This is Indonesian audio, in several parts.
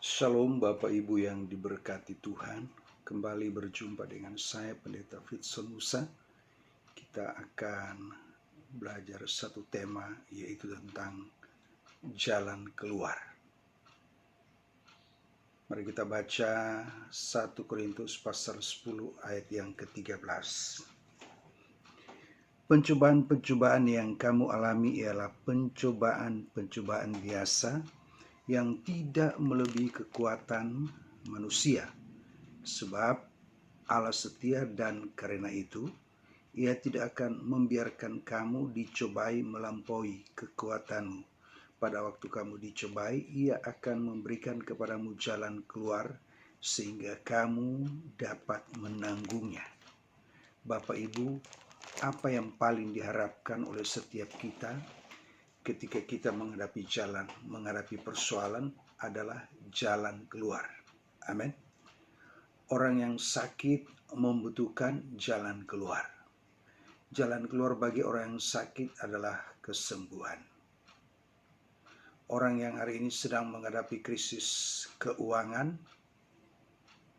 Shalom Bapak Ibu yang diberkati Tuhan. Kembali berjumpa dengan saya Pendeta Fritson Musa. Kita akan belajar satu tema, yaitu tentang jalan keluar. Mari kita baca 1 Korintus pasal 10 ayat yang ke-13. Pencobaan-pencobaan yang kamu alami ialah pencobaan-pencobaan biasa yang tidak melebihi kekuatan manusia. Sebab Allah setia, dan karena itu Ia tidak akan membiarkan kamu dicobai melampaui kekuatanmu. Pada waktu kamu dicobai, Ia akan memberikan kepadamu jalan keluar sehingga kamu dapat menanggungnya. Bapak Ibu, apa yang paling diharapkan oleh setiap kita ketika kita menghadapi persoalan adalah jalan keluar. Amin. Orang yang sakit membutuhkan jalan keluar. Jalan keluar bagi orang yang sakit adalah kesembuhan. Orang yang hari ini sedang menghadapi krisis keuangan,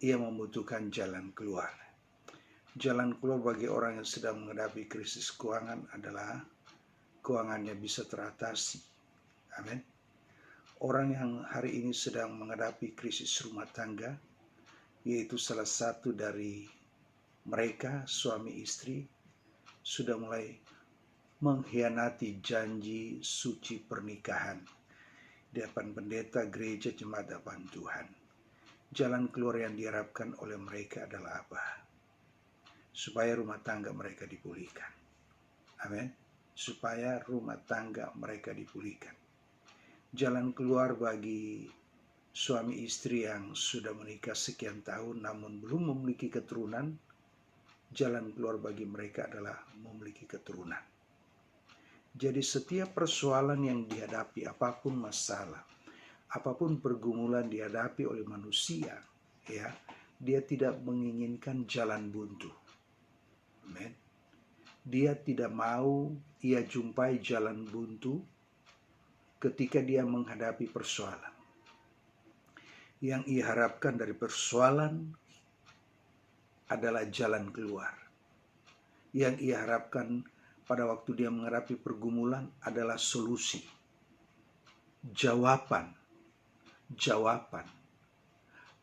ia membutuhkan jalan keluar. Jalan keluar bagi orang yang sedang menghadapi krisis keuangan adalah keuangannya bisa teratasi. Amin. Orang yang hari ini sedang menghadapi krisis rumah tangga, yaitu salah satu dari mereka, suami istri, sudah mulai mengkhianati janji suci pernikahan di depan pendeta gereja jemaat hadapan Tuhan. Jalan keluar yang diharapkan oleh mereka adalah apa? Supaya rumah tangga mereka dipulihkan. Amin. Supaya rumah tangga mereka dipulihkan. Jalan keluar bagi suami istri yang sudah menikah sekian tahun namun belum memiliki keturunan, jalan keluar bagi mereka adalah memiliki keturunan. Jadi setiap persoalan yang dihadapi, apapun masalah, apapun pergumulan dihadapi oleh manusia, ya, dia tidak menginginkan jalan buntu. Amen. Dia tidak mau ia jumpai jalan buntu ketika dia menghadapi persoalan. Yang ia harapkan dari persoalan adalah jalan keluar. Yang ia harapkan pada waktu dia menghadapi pergumulan adalah solusi. Jawaban.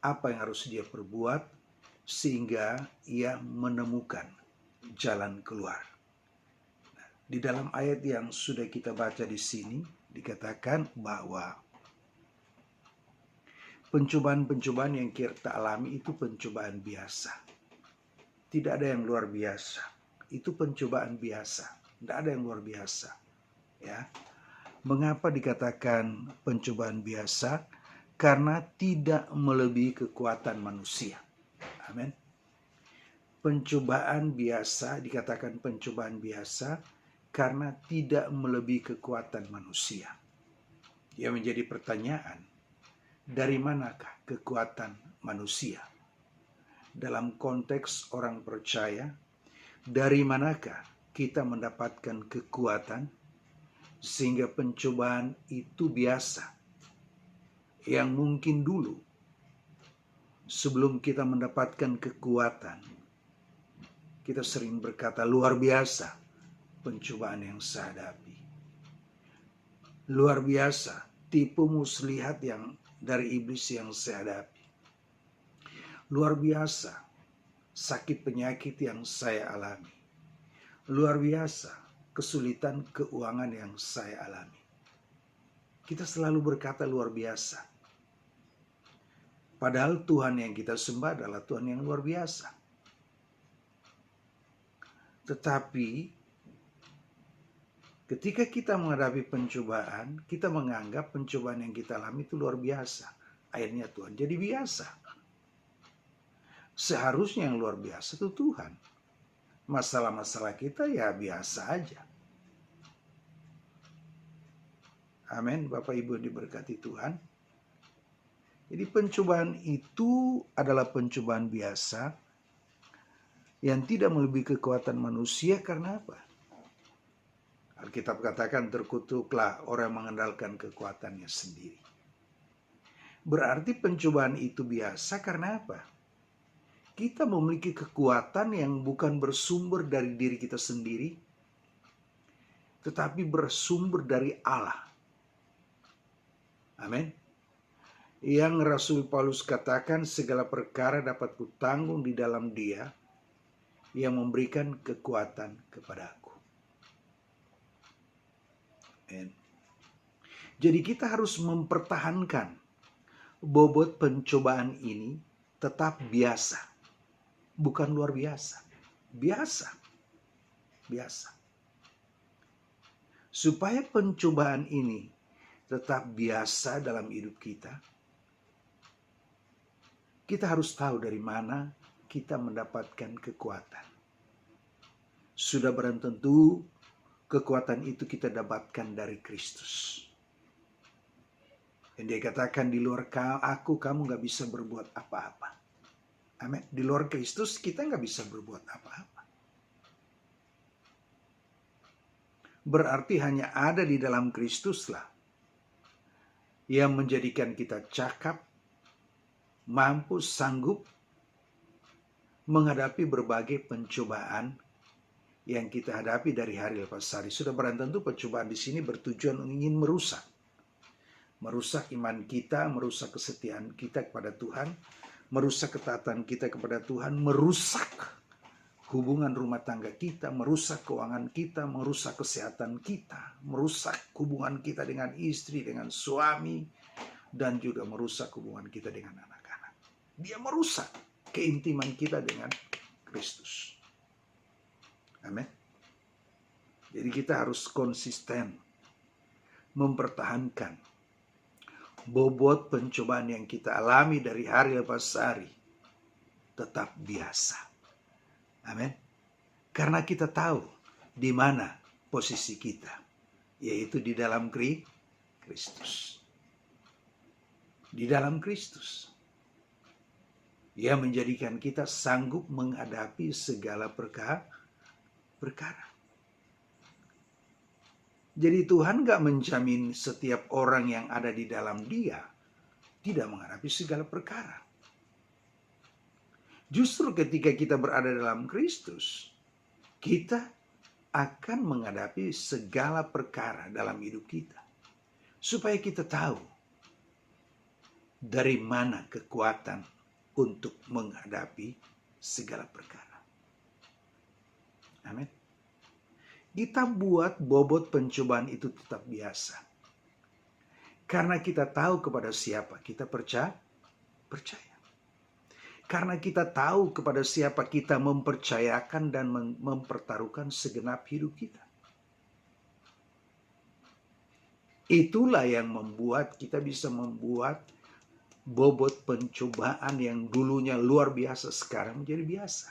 Apa yang harus dia perbuat sehingga ia menemukan jalan keluar. Di dalam ayat yang sudah kita baca di sini dikatakan bahwa pencobaan-pencobaan yang kita alami itu pencobaan biasa. Tidak ada yang luar biasa. Itu pencobaan biasa. Tidak ada yang luar biasa. Ya. Mengapa dikatakan pencobaan biasa? Karena tidak melebihi kekuatan manusia. Amin. Pencobaan biasa dikatakan pencobaan biasa karena tidak melebihi kekuatan manusia. Ya, menjadi pertanyaan, dari manakah kekuatan manusia? Dalam konteks orang percaya, dari manakah kita mendapatkan kekuatan sehingga pencobaan itu biasa? Yang mungkin dulu sebelum kita mendapatkan kekuatan, kita sering berkata luar biasa pencobaan yang saya hadapi. Luar biasa tipu muslihat yang dari iblis yang saya hadapi. Luar biasa sakit penyakit yang saya alami. Luar biasa kesulitan keuangan yang saya alami. Kita selalu berkata luar biasa. Padahal Tuhan yang kita sembah adalah Tuhan yang luar biasa. Tetapi ketika kita menghadapi pencobaan, kita menganggap pencobaan yang kita alami itu luar biasa. Akhirnya Tuhan jadi biasa. Seharusnya yang luar biasa itu Tuhan. Masalah-masalah kita ya biasa aja. Amin. Bapak Ibu diberkati Tuhan. Jadi pencobaan itu adalah pencobaan biasa yang tidak melebihi kekuatan manusia. Karena apa? Alkitab katakan terkutuklah orang yang mengandalkan kekuatannya sendiri. Berarti pencobaan itu biasa karena apa? Kita memiliki kekuatan yang bukan bersumber dari diri kita sendiri, tetapi bersumber dari Allah. Amin. Yang Rasul Paulus katakan, segala perkara dapat kutanggung di dalam Dia yang memberikan kekuatan kepadaku. Amin. Jadi kita harus mempertahankan bobot pencobaan ini tetap biasa, bukan luar biasa. Biasa. Supaya pencobaan ini tetap biasa dalam hidup kita, kita harus tahu dari mana kita mendapatkan kekuatan. Sudah barang tentu kekuatan itu kita dapatkan dari Kristus. Dan dia katakan, di luar aku kamu gak bisa berbuat apa-apa. Amin. Di luar Kristus kita gak bisa berbuat apa-apa. Berarti hanya ada di dalam Kristuslah yang menjadikan kita cakap, mampu, sanggup menghadapi berbagai pencobaan yang kita hadapi dari hari lepas hari. Sudah barang tentu pencobaan di sini bertujuan ingin merusak iman kita, merusak kesetiaan kita kepada Tuhan, merusak ketaatan kita kepada Tuhan, merusak hubungan rumah tangga kita, merusak keuangan kita, merusak kesehatan kita, merusak hubungan kita dengan istri, dengan suami, dan juga merusak hubungan kita dengan anak-anak. Dia merusak keintiman kita dengan Kristus. Amin. Jadi kita harus konsisten mempertahankan bobot pencobaan yang kita alami dari hari lepas hari tetap biasa. Amin. Karena kita tahu di mana posisi kita, yaitu di dalam Kristus. Di dalam Kristus. Ia menjadikan kita sanggup menghadapi segala perkara. Jadi Tuhan gak menjamin setiap orang yang ada di dalam Dia tidak menghadapi segala perkara. Justru ketika kita berada dalam Kristus, kita akan menghadapi segala perkara dalam hidup kita. Supaya kita tahu dari mana kekuatan untuk menghadapi segala perkara. Amin. Kita buat bobot pencobaan itu tetap biasa. Karena kita tahu kepada siapa kita percaya. Karena kita tahu kepada siapa kita mempercayakan dan mempertaruhkan segenap hidup kita. Itulah yang membuat kita bisa membuat bobot pencobaan yang dulunya luar biasa sekarang menjadi biasa.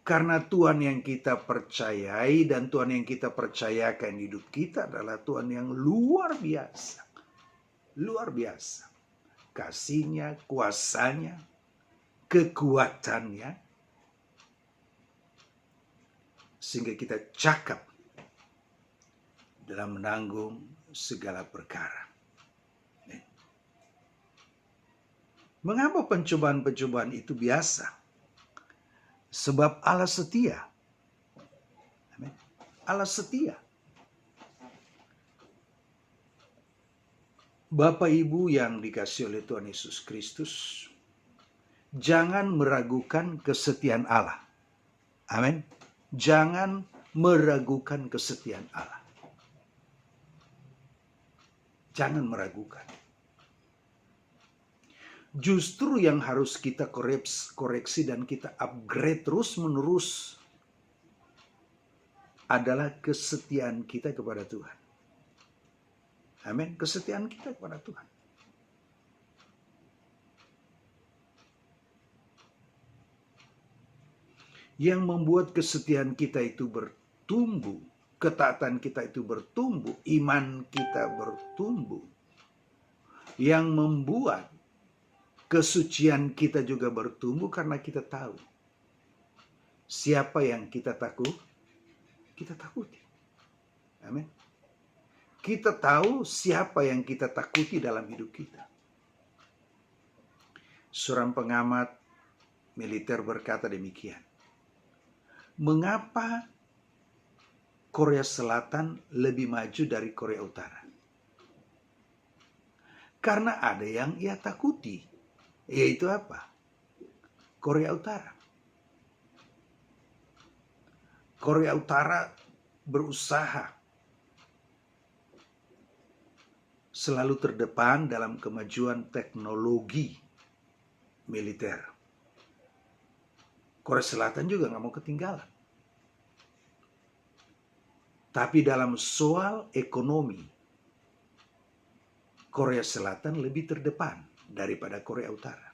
Karena Tuhan yang kita percayai dan Tuhan yang kita percayakan hidup kita adalah Tuhan yang luar biasa. Luar biasa. Kasihnya, kuasanya, kekuatannya. Sehingga kita cakap dalam menanggung segala perkara. Mengapa pencobaan-pencobaan itu biasa? Sebab Allah setia. Amin. Allah setia. Bapak Ibu yang dikasihi oleh Tuhan Yesus Kristus, jangan meragukan kesetiaan Allah. Amin. Jangan meragukan kesetiaan Allah. Jangan meragukan. Justru yang harus kita koreksi dan kita upgrade terus-menerus adalah kesetiaan kita kepada Tuhan. Amin. Kesetiaan kita kepada Tuhan. Yang membuat kesetiaan kita itu bertumbuh, ketaatan kita itu bertumbuh, iman kita bertumbuh. Yang membuat kesucian kita juga bertumbuh karena kita tahu siapa yang kita takuti. Amin. kita tahu siapa yang kita takuti dalam hidup kita. Seorang pengamat militer berkata demikian. Mengapa Korea Selatan lebih maju dari Korea Utara? Karena ada yang ia takuti, yaitu apa? Korea Utara. Korea Utara berusaha selalu terdepan dalam kemajuan teknologi militer. Korea Selatan juga nggak mau ketinggalan. Tapi dalam soal ekonomi, Korea Selatan lebih terdepan daripada Korea Utara.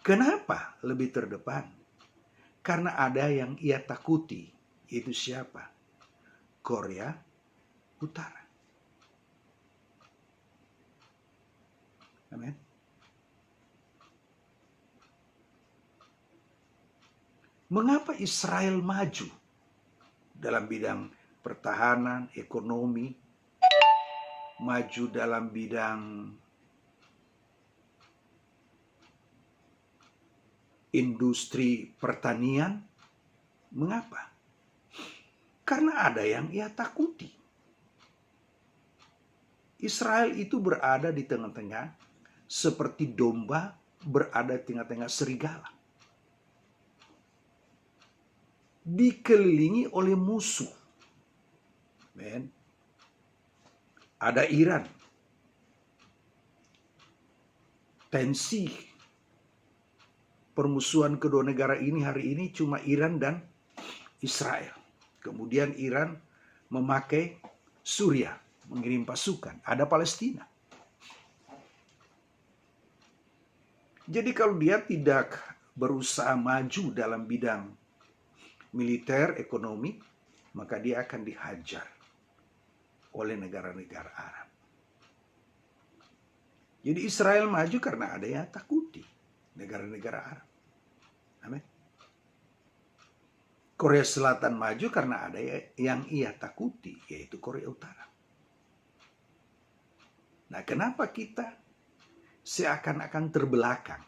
Kenapa lebih terdepan? Karena ada yang ia takuti. Itu siapa? Korea Utara. Amin. Mengapa Israel maju dalam bidang pertahanan, ekonomi, maju dalam bidang industri pertanian? Mengapa? Karena ada yang ia takuti. Israel itu berada di tengah-tengah seperti domba berada di tengah-tengah serigala. Dikelilingi oleh musuh. Men. Ada Iran. Tensi permusuhan kedua negara ini hari ini cuma Iran dan Israel. Kemudian Iran memakai Suriah, mengirim pasukan. Ada Palestina. Jadi kalau dia tidak berusaha maju dalam bidang militer, ekonomi, maka dia akan dihajar oleh negara-negara Arab. Jadi Israel maju karena ada yang takuti negara-negara Arab. Amin. Korea Selatan maju karena ada yang ia takuti, yaitu Korea Utara. Nah, kenapa kita seakan-akan terbelakang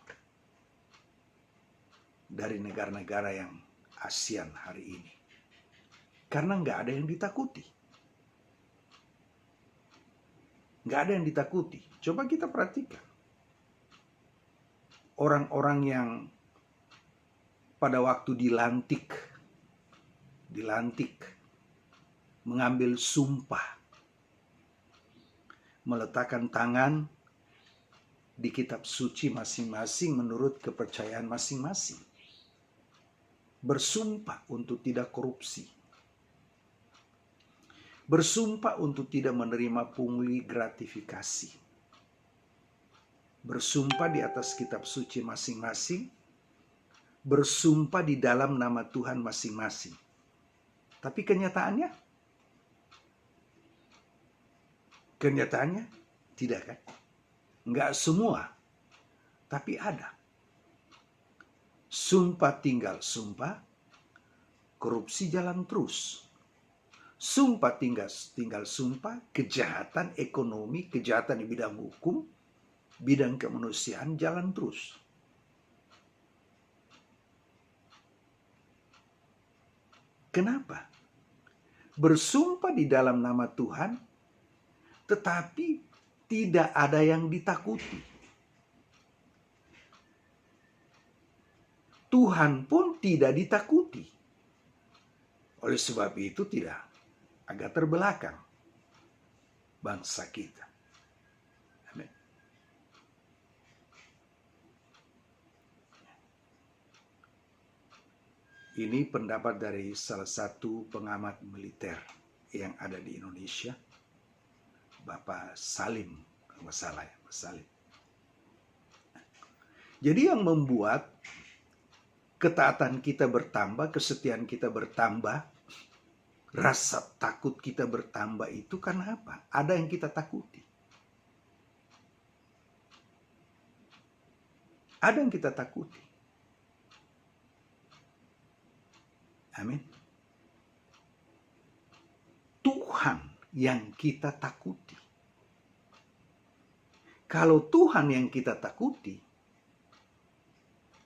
dari negara-negara yang ASEAN hari ini? Karena nggak ada yang ditakuti. Nggak ada yang ditakuti. Coba kita perhatikan. Orang-orang yang pada waktu dilantik, mengambil sumpah, meletakkan tangan di kitab suci masing-masing menurut kepercayaan masing-masing. Bersumpah untuk tidak korupsi. Bersumpah untuk tidak menerima pungli gratifikasi. Bersumpah di atas kitab suci masing-masing. Bersumpah di dalam nama Tuhan masing-masing. Tapi kenyataannya tidak kan? Enggak semua. Tapi ada. Sumpah tinggal sumpah, korupsi jalan terus. Sumpah tinggal sumpah, kejahatan ekonomi, kejahatan di bidang hukum, bidang kemanusiaan jalan terus. Kenapa? Bersumpah di dalam nama Tuhan, tetapi tidak ada yang ditakuti. Tuhan pun tidak ditakuti. Oleh sebab itu agak terbelakang bangsa kita. Amin. Ini pendapat dari salah satu pengamat militer yang ada di Indonesia, Bapak Salim, kalau salah ya, Pak Salim. Jadi yang membuat ketaatan kita bertambah, kesetiaan kita bertambah, rasa takut kita bertambah itu karena apa? Ada yang kita takuti. Ada yang kita takuti. Amin. Tuhan yang kita takuti. Kalau Tuhan yang kita takuti,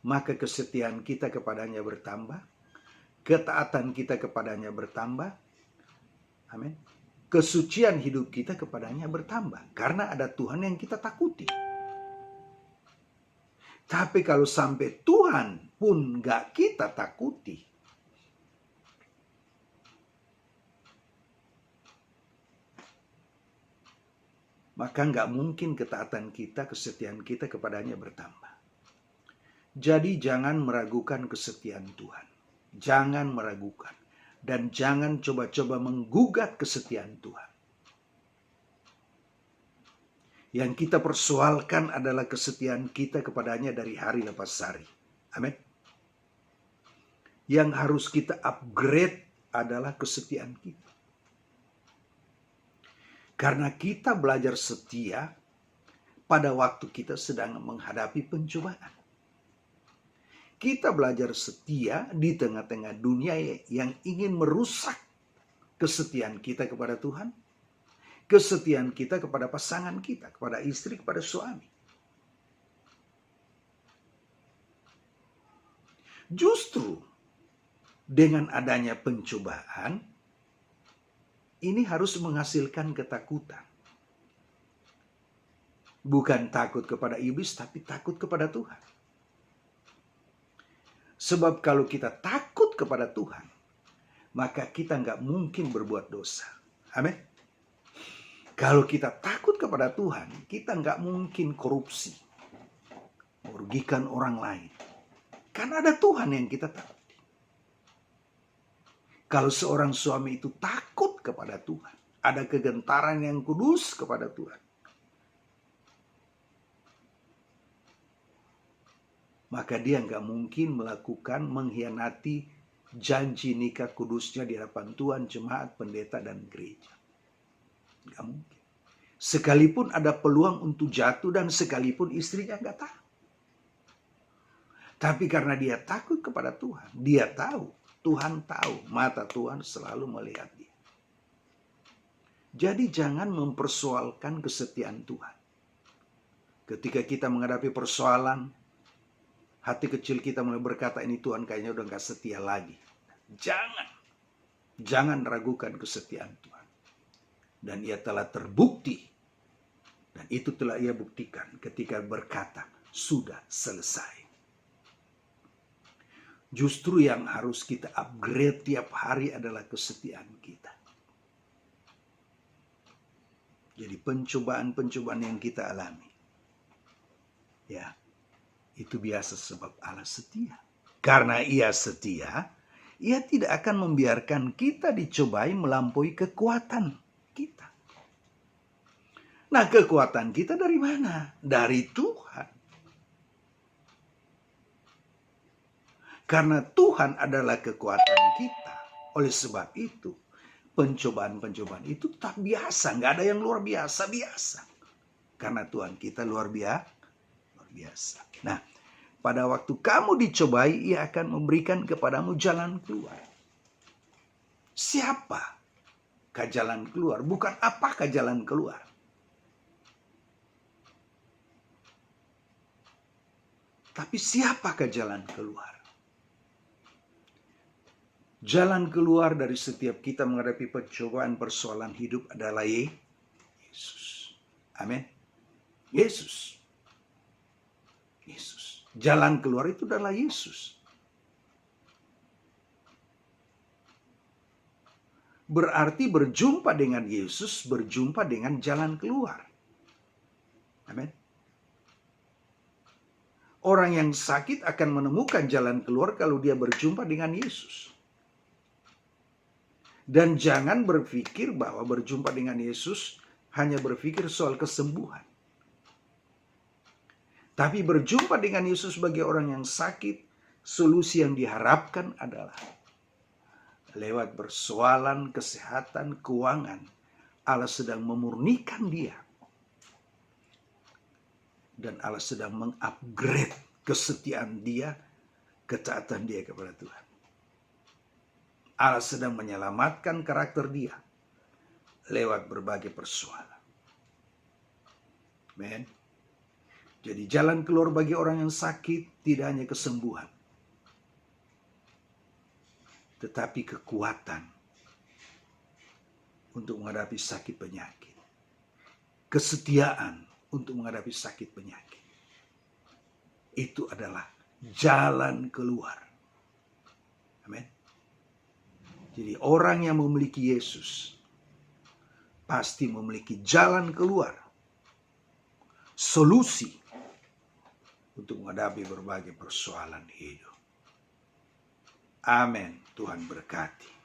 maka kesetiaan kita kepadanya bertambah, ketaatan kita kepadanya bertambah, amin. Kesucian hidup kita kepadanya bertambah, karena ada Tuhan yang kita takuti. Tapi kalau sampai Tuhan pun gak kita takuti, maka gak mungkin ketaatan kita, kesetiaan kita kepadanya bertambah. Jadi jangan meragukan kesetiaan Tuhan. Jangan meragukan. Dan jangan coba-coba menggugat kesetiaan Tuhan. Yang kita persoalkan adalah kesetiaan kita kepadanya dari hari lepas hari. Amin. Yang harus kita upgrade adalah kesetiaan kita. Karena kita belajar setia pada waktu kita sedang menghadapi pencobaan. Kita belajar setia di tengah-tengah dunia yang ingin merusak kesetiaan kita kepada Tuhan, kesetiaan kita kepada pasangan kita, kepada istri, kepada suami. Justru dengan adanya pencobaan, ini harus menghasilkan ketakutan. Bukan takut kepada iblis, tapi takut kepada Tuhan. Sebab kalau kita takut kepada Tuhan, maka kita nggak mungkin berbuat dosa. Amin. Kalau kita takut kepada Tuhan, kita nggak mungkin korupsi, merugikan orang lain. Karena ada Tuhan yang kita takuti. Kalau seorang suami itu takut kepada Tuhan, ada kegentaran yang kudus kepada Tuhan, maka dia nggak mungkin mengkhianati janji nikah kudusnya di hadapan Tuhan, jemaat, pendeta, dan gereja. Nggak mungkin. Sekalipun ada peluang untuk jatuh dan sekalipun istrinya nggak tahu. Tapi karena dia takut kepada Tuhan, dia tahu, Tuhan tahu, mata Tuhan selalu melihat dia. Jadi jangan mempersoalkan kesetiaan Tuhan. Ketika kita menghadapi persoalan, hati kecil kita mulai berkata, ini Tuhan kayaknya udah gak setia lagi. Jangan ragukan kesetiaan Tuhan. Dan ia telah terbukti. Dan itu telah ia buktikan ketika berkata, sudah selesai. Justru yang harus kita upgrade tiap hari adalah kesetiaan kita. Jadi pencobaan-pencobaan yang kita alami, ya, itu biasa sebab Allah setia. Karena ia setia, ia tidak akan membiarkan kita dicobai melampaui kekuatan kita. Nah, kekuatan kita dari mana? Dari Tuhan. Karena Tuhan adalah kekuatan kita. Oleh sebab itu, pencobaan-pencobaan itu tak biasa. Nggak ada yang luar biasa. Karena Tuhan kita luar biasa. Nah, pada waktu kamu dicobai, ia akan memberikan kepadamu jalan keluar. Siapakah jalan keluar? Bukan apakah jalan keluar. Tapi siapakah jalan keluar? Jalan keluar dari setiap kita menghadapi pencobaan persoalan hidup adalah Yesus. Amin. Yesus. Jalan keluar itu adalah Yesus. Berarti berjumpa dengan Yesus, berjumpa dengan jalan keluar. Amin. Orang yang sakit akan menemukan jalan keluar kalau dia berjumpa dengan Yesus. Dan jangan berpikir bahwa berjumpa dengan Yesus hanya berpikir soal kesembuhan. Tapi berjumpa dengan Yesus bagi orang yang sakit, solusi yang diharapkan adalah lewat persoalan kesehatan, keuangan, Allah sedang memurnikan dia. Dan Allah sedang mengupgrade kesetiaan dia, ketaatan dia kepada Tuhan. Allah sedang menyelamatkan karakter dia lewat berbagai persoalan. Amen. Jadi jalan keluar bagi orang yang sakit tidak hanya kesembuhan, tetapi kekuatan untuk menghadapi sakit penyakit. Kesetiaan untuk menghadapi sakit penyakit. Itu adalah jalan keluar. Amin. Jadi orang yang memiliki Yesus pasti memiliki jalan keluar, solusi untuk menghadapi berbagai persoalan hidup. Amin. Tuhan berkati.